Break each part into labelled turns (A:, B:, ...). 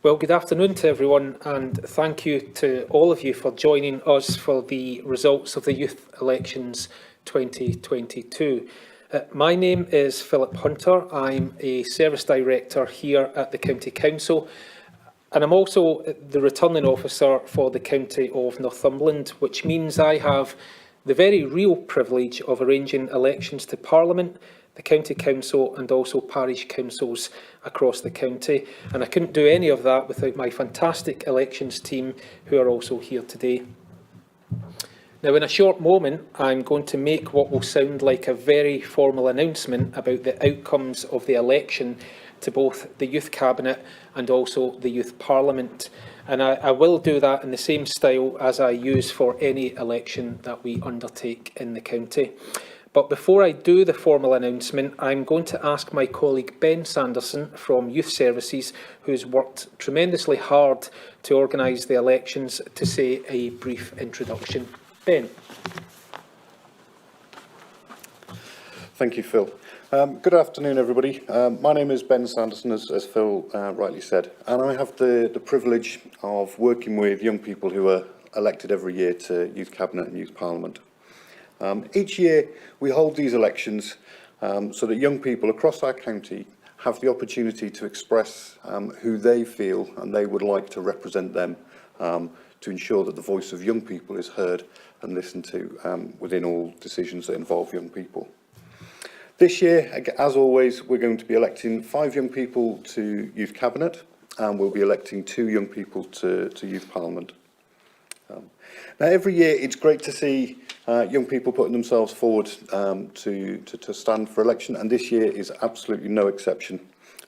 A: Well, good afternoon to everyone, and thank you to all of you for joining us for the results of the Youth Elections 2022. My name is Philip Hunter. I'm a Service Director here at the County Council, and I'm also the Returning Officer for the County of Northumberland, which means I have the very real privilege of arranging elections to Parliament, the County Council and also parish councils across the county. And I couldn't do any of that without my fantastic elections team who are also here today. Now, in a short moment, I'm going to make what will sound like a very formal announcement about the outcomes of the election to both the Youth Cabinet and also the Youth Parliament. And I will do that in the same style as I use for any election that we undertake in the county. But before I do the formal announcement, I'm going to ask my colleague Ben Sanderson from Youth Services, who's worked tremendously hard to organise the elections, to say a brief introduction. Ben.
B: Thank you, Phil. Good afternoon, everybody. My name is Ben Sanderson, as Phil rightly said, and I have the privilege of working with young people who are elected every year to Youth Cabinet and Youth Parliament. Each year we hold these elections so that young people across our county have the opportunity to express who they feel and they would like to represent them, to ensure that the voice of young people is heard and listened to within all decisions that involve young people. This year, as always, we're going to be electing 5 young people to Youth Cabinet, and we'll be electing 2 young people to Youth Parliament. Now, every year it's great to see young people putting themselves forward to stand for election, and this year is absolutely no exception.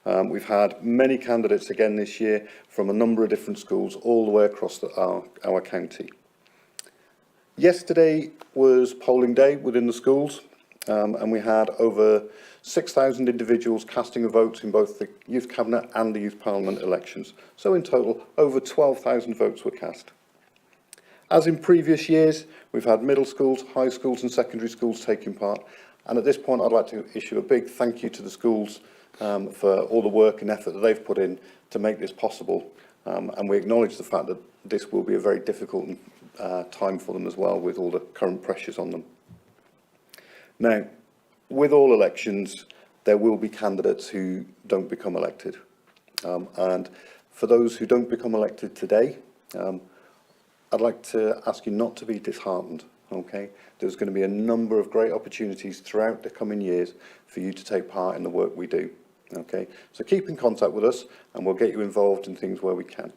B: We've had many candidates again this year from a number of different schools all the way across our county. Yesterday was polling day within the schools, and we had over 6,000 individuals casting a vote in both the Youth Cabinet and the Youth Parliament elections. So in total, over 12,000 votes were cast. As in previous years, we've had middle schools, high schools and secondary schools taking part. And at this point, I'd like to issue a big thank you to the schools for all the work and effort that they've put in to make this possible. And we acknowledge the fact that this will be a very difficult time for them as well, with all the current pressures on them. Now, with all elections, there will be candidates who don't become elected. And for those who don't become elected today, I'd like to ask you not to be disheartened, okay? There's going to be a number of great opportunities throughout the coming years for you to take part in the work we do, okay? So keep in contact with us and we'll get you involved in things where we can.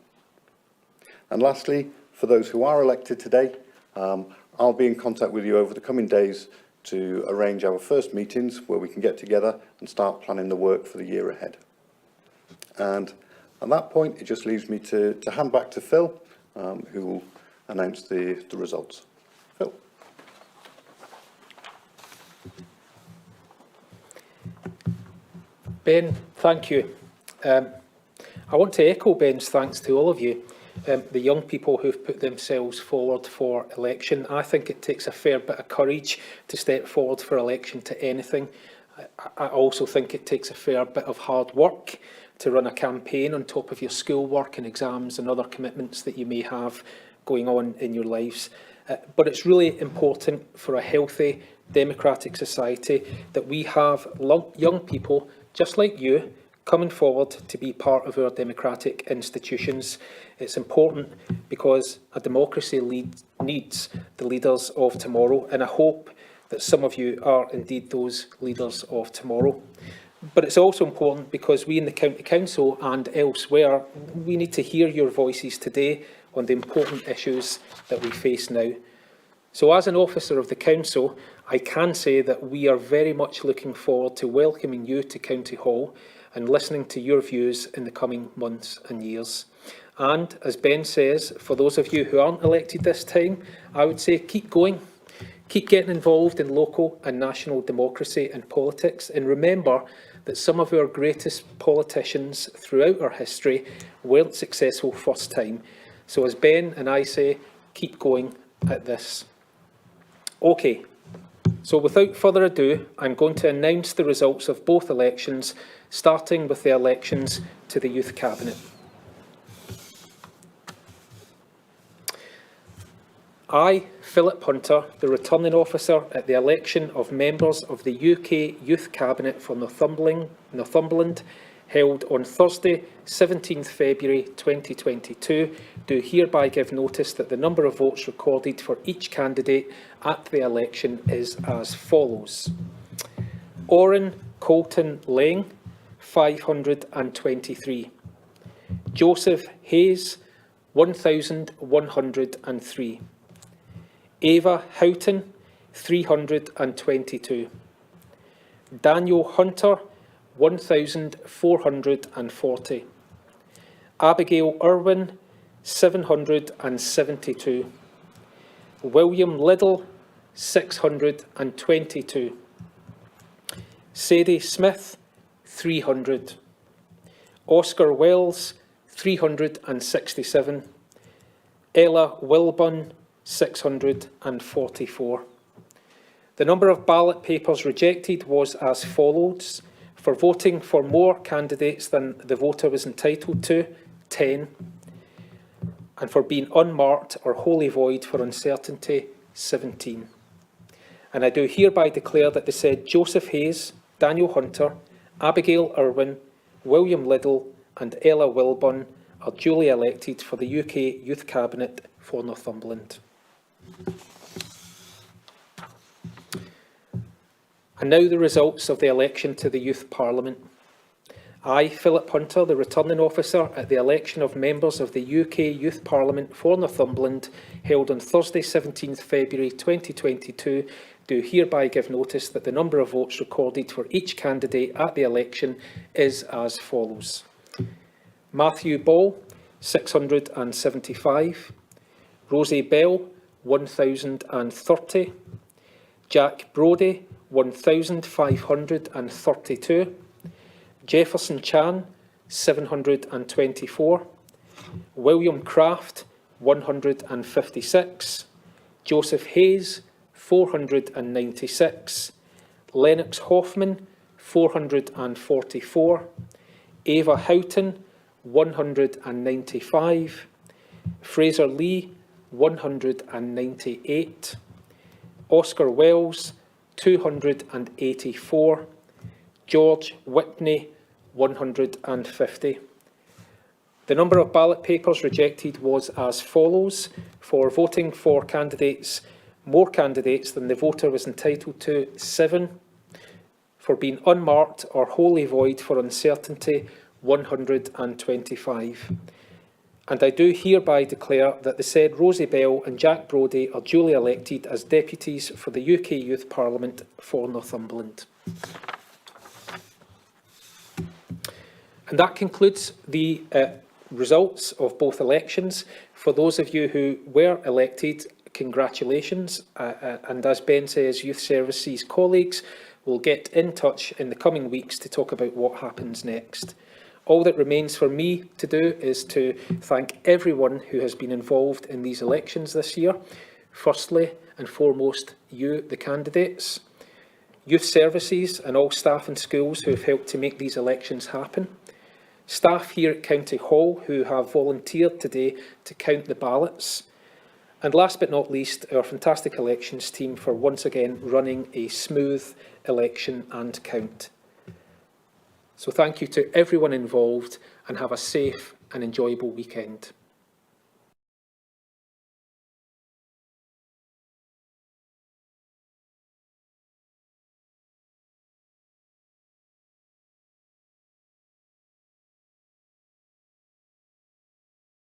B: And lastly, for those who are elected today, I'll be in contact with you over the coming days to arrange our first meetings where we can get together and start planning the work for the year ahead. And at that point, it just leaves me to hand back to Phil, who will announce the results. Phil.
A: Ben, thank you. I want to echo Ben's thanks to all of you, the young people who've put themselves forward for election. I think it takes a fair bit of courage to step forward for election to anything. I also think it takes a fair bit of hard work to run a campaign on top of your schoolwork and exams and other commitments that you may have going on in your lives. But it's really important for a healthy, democratic society that we have young people, just like you, coming forward to be part of our democratic institutions. It's important because a democracy needs the leaders of tomorrow, and I hope that some of you are indeed those leaders of tomorrow. But it's also important because we in the County Council and elsewhere, we need to hear your voices today on the important issues that we face now. So as an officer of the Council, I can say that we are very much looking forward to welcoming you to County Hall and listening to your views in the coming months and years. And as Ben says, for those of you who aren't elected this time, I would say keep going. Keep getting involved in local and national democracy and politics, and remember that some of our greatest politicians throughout our history weren't successful first time. So as Ben and I say, keep going at this. Okay, So without further ado, I'm going to announce the results of both elections, starting with the elections to the Youth Cabinet. I, Philip Hunter, the Returning Officer at the election of members of the UK Youth Cabinet for Northumberland, held on Thursday, 17th February 2022, do hereby give notice that the number of votes recorded for each candidate at the election is as follows. Oren Colton Lang, 523. Joseph Hayes, 1,103. Ava Houghton, 322. Daniel Hunter, 1,440. Abigail Irwin, 772. William Liddle, 622. Sadie Smith, 300. Oscar Wells, 367. Ella Wilburn, 644. The number of ballot papers rejected was as follows. For voting for more candidates than the voter was entitled to, 10. And for being unmarked or wholly void for uncertainty, 17. And I do hereby declare that the said Joseph Hayes, Daniel Hunter, Abigail Irwin, William Liddle and Ella Wilburn are duly elected for the UK Youth Cabinet for Northumberland. And now the results of the election to the Youth Parliament. I, Philip Hunter, the Returning Officer at the election of members of the UK Youth Parliament for Northumberland, held on Thursday 17th February 2022, do hereby give notice that the number of votes recorded for each candidate at the election is as follows. Matthew Ball, 675. Rosie Bell, 1,030. Jack Brodie, 1,532. Jefferson Chan, 724. William Craft, 156. Joseph Hayes, 496. Lennox Hoffman, 444. Ava Houghton, 195. Fraser Lee, 198. Oscar Wells, 284. George Whitney, 150. The number of ballot papers rejected was as follows. For voting for more candidates than the voter was entitled to, 7. For being unmarked or wholly void for uncertainty, 125. And I do hereby declare that the said Rosie Bell and Jack Brodie are duly elected as deputies for the UK Youth Parliament for Northumberland. And that concludes the results of both elections. For those of you who were elected, congratulations. And as Ben says, Youth Services colleagues will get in touch in the coming weeks to talk about what happens next. All that remains for me to do is to thank everyone who has been involved in these elections this year. Firstly and foremost, you, the candidates, Youth Services and all staff and schools who have helped to make these elections happen. Staff here at County Hall who have volunteered today to count the ballots. And last but not least, our fantastic elections team for once again running a smooth election and count. So thank you to everyone involved and have a safe and enjoyable weekend.